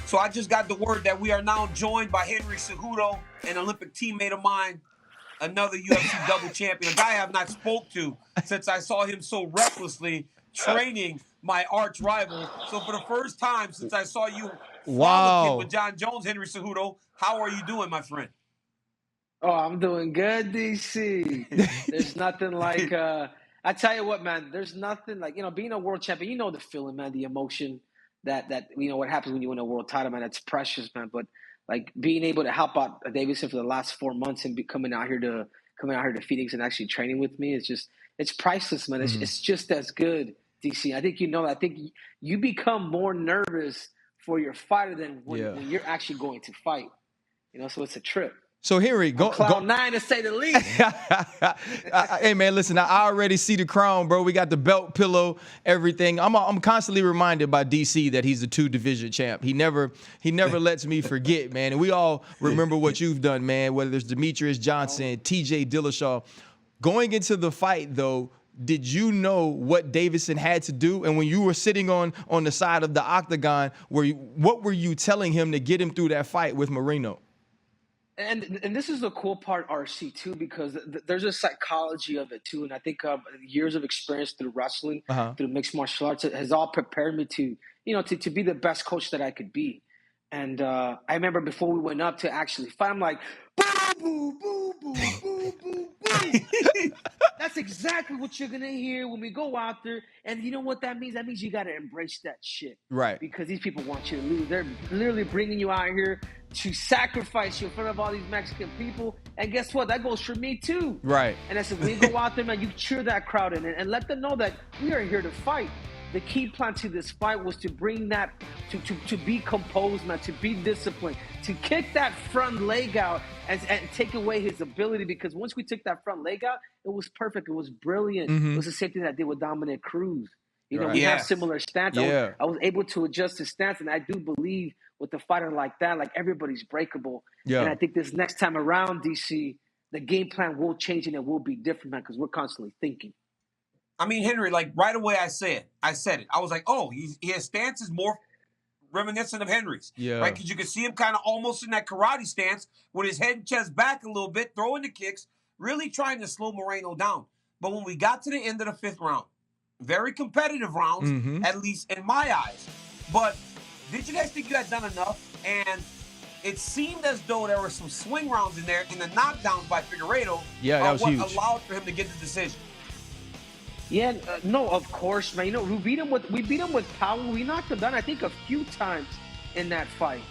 So I just got the word that we are now joined by Henry Cejudo, an Olympic teammate of mine, another UFC double champion, a guy I have not spoke to since I saw him so recklessly training my arch rival. So for the first time since I saw you frolic with John Jones, Henry Cejudo, how are you doing, my friend? Oh, I'm doing good, DC. There's nothing like, I tell you what, man, there's nothing like, being a world champion, the feeling, man, the emotion that what happens when you win a world title, man, it's precious, man. But like being able to help out Deiveson for the last 4 months and coming out here to Phoenix and actually training with me, it's priceless, man. It's just as good, DC. I think I think you become more nervous for your fighter than when you're actually going to fight. So it's a trip. So Henry, go cloud nine to say the least. Hey man, listen, I already see the crown, bro. We got the belt, pillow, everything. I'm constantly reminded by DC that he's the 2-division champ. He never lets me forget, man. And we all remember what you've done, man. Whether it's Demetrius Johnson, T.J. Dillashaw. Going into the fight, though, did you know what Deiveson had to do? And when you were sitting on the side of the octagon, what were you telling him to get him through that fight with Moreno? And this is the cool part, RC, too, because there's a psychology of it, too. And I think years of experience through wrestling, through mixed martial arts, has all prepared me to be the best coach that I could be. And I remember before we went up to actually fight, I'm like, boo, boo, boo, boo, boo, boo, boo. That's exactly what you're going to hear when we go out there. And you know what that means? That means you got to embrace that shit. Right. Because these people want you to lose. They're literally bringing you out here to sacrifice you in front of all these Mexican people. And guess what? That goes for me, too. Right. And I said, when you go out there, man, you cheer that crowd in and let them know that we are here to fight. The key plan to this fight was to bring that, to be composed, man, to be disciplined, to kick that front leg out and take away his ability. Because once we took that front leg out, it was perfect. It was brilliant. It was the same thing that I did with Dominic Cruz. We have similar stance. I was able to adjust his stance, and I do believe with a fighter like that, like everybody's breakable. Yeah. And I think this next time around, DC, the game plan will change and it will be different, man, because we're constantly thinking. I mean, Henry, like right away I said it. I was like, oh, his stance is more reminiscent of Henry's. Yeah. Right? Because you can see him kind of almost in that karate stance with his head and chest back a little bit, throwing the kicks, really trying to slow Moreno down. But when we got to the end of the 5th round, very competitive rounds, at least in my eyes. But did you guys think you had done enough? And it seemed as though there were some swing rounds in there, and the knockdowns by Figueiredo that was huge. Allowed for him to get the decision. Yeah, no, of course, man. We beat him with power. We knocked him down, I think, a few times in that fight.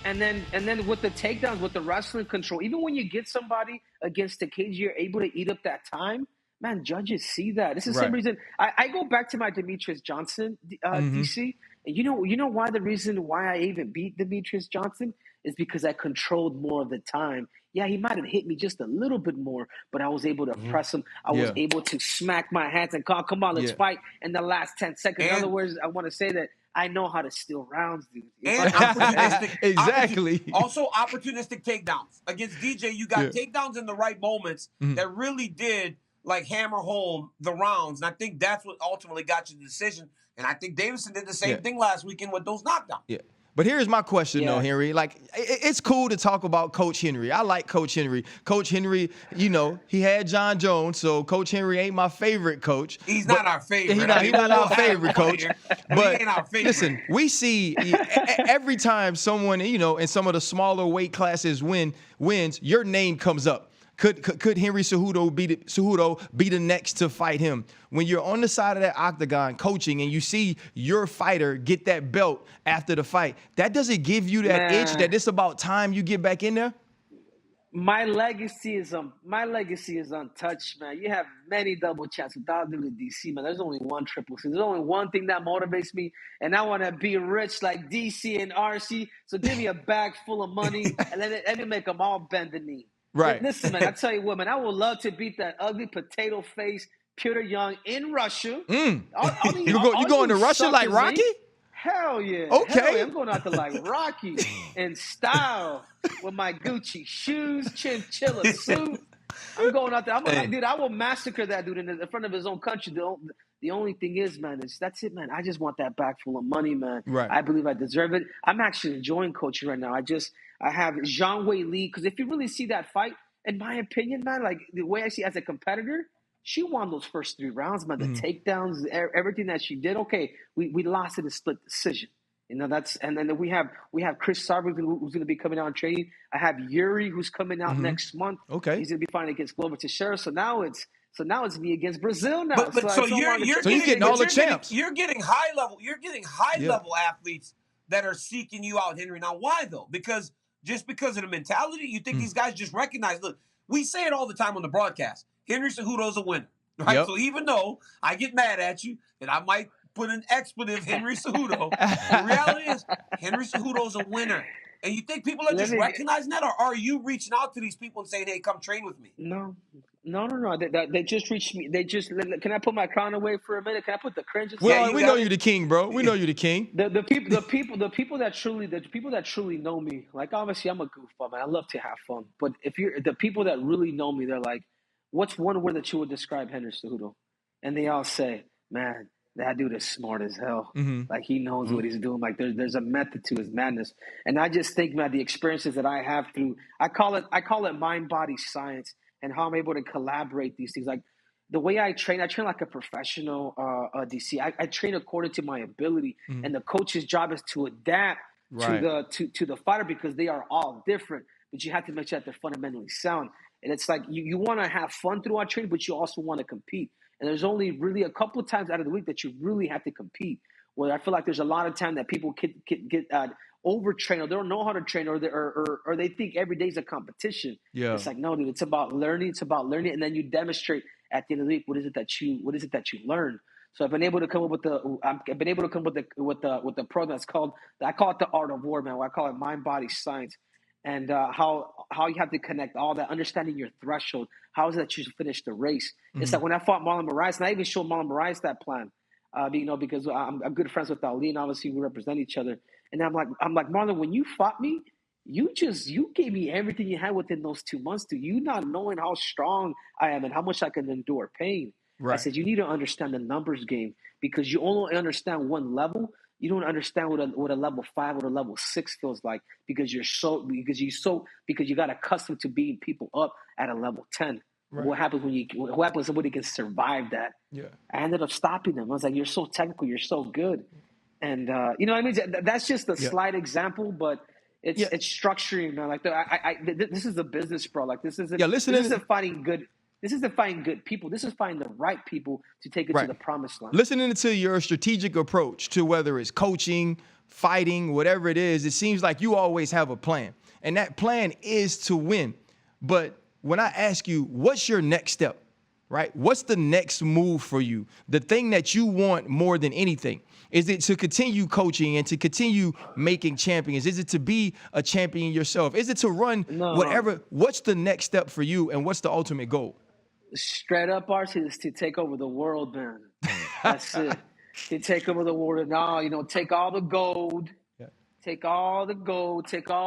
And then with the takedowns, with the wrestling control, even when you get somebody against the cage, you're able to eat up that time. Man, judges see that. This is the same reason. I go back to my Demetrius Johnson, DC. And you know why the reason why I even beat Demetrius Johnson is because I controlled more of the time. Yeah, he might have hit me just a little bit more, but I was able to press him. I was able to smack my hands and call, come on, let's fight in the last 10 seconds. In other words, I want to say that I know how to steal rounds, dude. And opportunistic. Exactly. Also opportunistic takedowns. Against DJ, you got takedowns in the right moments that really did like hammer home the rounds. And I think that's what ultimately got you the decision. And I think Deiveson did the same thing last weekend with those knockdowns. Yeah. But here's my question, though, Henry. Like, it's cool to talk about Coach Henry. I like Coach Henry. Coach Henry, he had John Jones, so Coach Henry ain't my favorite coach. He's not our favorite. He's not our favorite coach. But he ain't our favorite. Listen, we see every time someone, in some of the smaller weight classes wins, your name comes up. Could Henry Cejudo be the next to fight him? When you're on the side of that octagon coaching and you see your fighter get that belt after the fight, that doesn't give you that itch that it's about time you get back in there? My legacy is untouched, man. You have many double champs without doing the DC, man. There's only one triple C. There's only one thing that motivates me, and I want to be rich like DC and RC. So give me a bag full of money and let me make them all bend the knee. Right. Listen, man, I tell you what, man, I would love to beat that ugly potato face Petr Yan in Russia. You going to Russia like Rocky? Hell yeah. Okay. Hell yeah. I'm going out there like Rocky in style with my Gucci shoes, chinchilla suit. I'm going out there. I will massacre that dude in front of his own country. The only thing is, man, that's it, man. I just want that bag full of money, man. Right. I believe I deserve it. I'm actually enjoying coaching right now. I have Zhang Wei Li, because if you really see that fight, in my opinion, man, like the way I see it as a competitor, she won those first 3 rounds, man. The takedowns, everything that she did. Okay, we lost in a split decision. You know, and then we have Chris Sarver who's going to be coming out and training. I have Yuri who's coming out next month. Okay, he's going to be fighting against Glover Teixeira. So now it's me against Brazil now. So you're getting all the champs. You're getting high level athletes that are seeking you out, Henry. Now, why though? Because of the mentality, you think these guys just recognize. Look, we say it all the time on the broadcast. Henry Cejudo's a winner, right? Yep. So even though I get mad at you and I might put an expletive, Henry Cejudo, the reality is Henry Cejudo's a winner. And you think people are just recognizing that, or are you reaching out to these people and saying, "Hey, come train with me"? No. They just reached me. Can I put my crown away for a minute? Can I put the cringe? Well, we know you're the king, bro. We know you're the king. The people that truly know me, like obviously I'm a goofball, man. I love to have fun. But if you're the people that really know me, they're like, "What's one word that you would describe Henry Cejudo?" And they all say, "Man, that dude is smart as hell. Like he knows what he's doing. Like there's a method to his madness." And I just think, man, the experiences that I have through, I call it mind body science, and how I'm able to collaborate these things. Like the way I train like a professional DC. I train according to my ability, and the coach's job is to adapt to the fighter, because they are all different. But you have to make sure that they're fundamentally sound. And it's like you want to have fun throughout training, but you also want to compete. And there's only really a couple of times out of the week that you really have to compete. Where I feel like there's a lot of time that people get overtrained, or they don't know how to train, or they think every day is a competition. Yeah, it's like, no, dude, it's about learning. It's about learning, and then you demonstrate at the end of the week what is it that you learn. So I've been able to come up with the program that's called, I call it the art of war, man. I call it mind body science. And how you have to connect all that, understanding your threshold. How is it that you finish the race? It's like when I fought Marlon Moraes, and I even showed Marlon Moraes that plan, because I'm good friends with Ali, and obviously we represent each other. And I'm like Marlon, when you fought me, you gave me everything you had within those 2 months. Do you not knowing how strong I am and how much I can endure pain? Right. I said, you need to understand the numbers game, because you only understand one level. You don't understand what a level 5 or a level 6 feels like, because you got accustomed to beating people up at a level 10. Right. What happens when somebody can survive that? Yeah. I ended up stopping them. I was like, you're so technical, you're so good. And you know what I mean? That's just a slight example, but it's structuring, man. Like this is a business, bro. Like this isn't finding good. This isn't finding good people. This is finding the right people to take it to the promised land. Listening to your strategic approach to whether it's coaching, fighting, whatever it is, it seems like you always have a plan. And that plan is to win. But when I ask you, what's your next step, right? What's the next move for you? The thing that you want more than anything. Is it to continue coaching and to continue making champions? Is it to be a champion yourself? Is it to run whatever? What's the next step for you, and what's the ultimate goal? Straight up, Archie, is to take over the world, man. That's it. To take over the world, and take all the gold, take all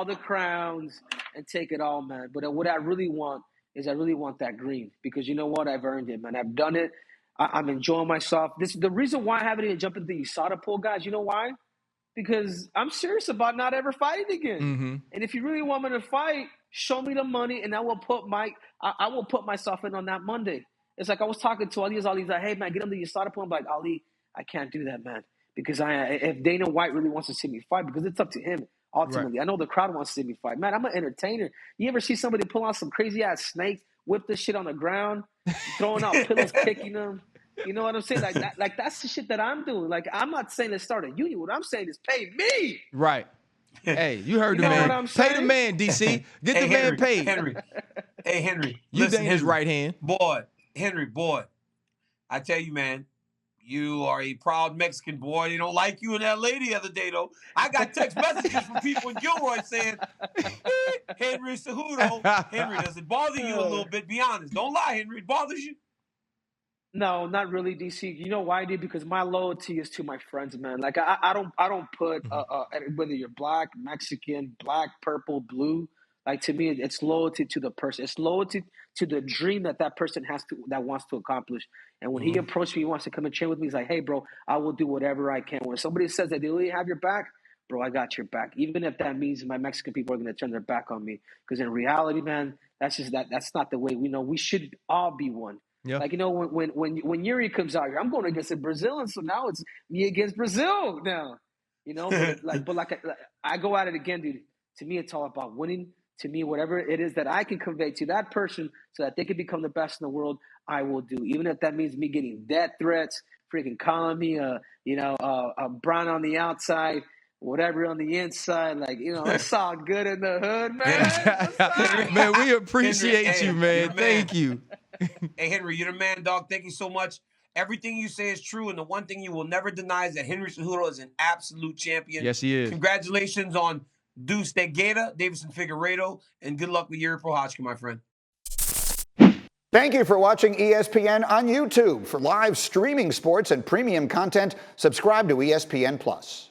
the crowns, and take it all, man. But what I really want is that green, because you know what? I've earned it, man. I've done it. I'm enjoying myself. The reason why I haven't even jumped into the USADA pool, guys, you know why? Because I'm serious about not ever fighting again. And if you really want me to fight, show me the money, and I will put myself in on that Monday. It's like I was talking to Ali's like, hey, man, get him to USADA pool. I'm like, Ali, I can't do that, man. Because if Dana White really wants to see me fight, because it's up to him, ultimately. Right. I know the crowd wants to see me fight. Man, I'm an entertainer. You ever see somebody pull out some crazy-ass snakes, whip this shit on the ground, throwing out pillows, kicking them? You know what I'm saying? Like that's the shit that I'm doing. Like, I'm not saying to start a union. What I'm saying is pay me. Right. Hey, you heard the man. Pay the man, DC. Get the man paid. Henry. You dang his right hand. Henry, I tell you, man, you are a proud Mexican boy. They don't like you in L.A. the other day, though. I got text messages from people in Gilroy saying, Henry Cejudo. Henry, does it bother you a little bit? Be honest. Don't lie, Henry. It bothers you? No, not really, DC. You know why, dude? Because my loyalty is to my friends, man. Like I don't put whether you're black, Mexican, black, purple, blue. Like, to me, it's loyalty to the person. It's loyalty to the dream that person wants to accomplish. And when he approached me, he wants to come and train with me. He's like, hey, bro, I will do whatever I can. When somebody says that they really have your back, bro, I got your back. Even if that means my Mexican people are going to turn their back on me. Because in reality, man, that's not the way we know. We should all be one. Yeah. Like, when Yuri comes out here, I'm going against a Brazilian, so now it's me against Brazil now. But I go at it again, dude. To me, it's all about winning. To me, whatever it is that I can convey to that person so that they can become the best in the world, I will do. Even if that means me getting death threats, freaking calling me a brown on the outside, whatever on the inside. Like, it's all good in the hood, man. Man, we appreciate you, man. Thank you. Hey, Henry, you're the man, dog. Thank you so much. Everything you say is true, and the one thing you will never deny is that Henry Cejudo is an absolute champion. Yes, he is. Congratulations on Deuce Degeda, Deiveson Figueiredo, and good luck with Yuri Prochazka, my friend. Thank you for watching ESPN on YouTube. For live streaming sports and premium content, subscribe to ESPN+.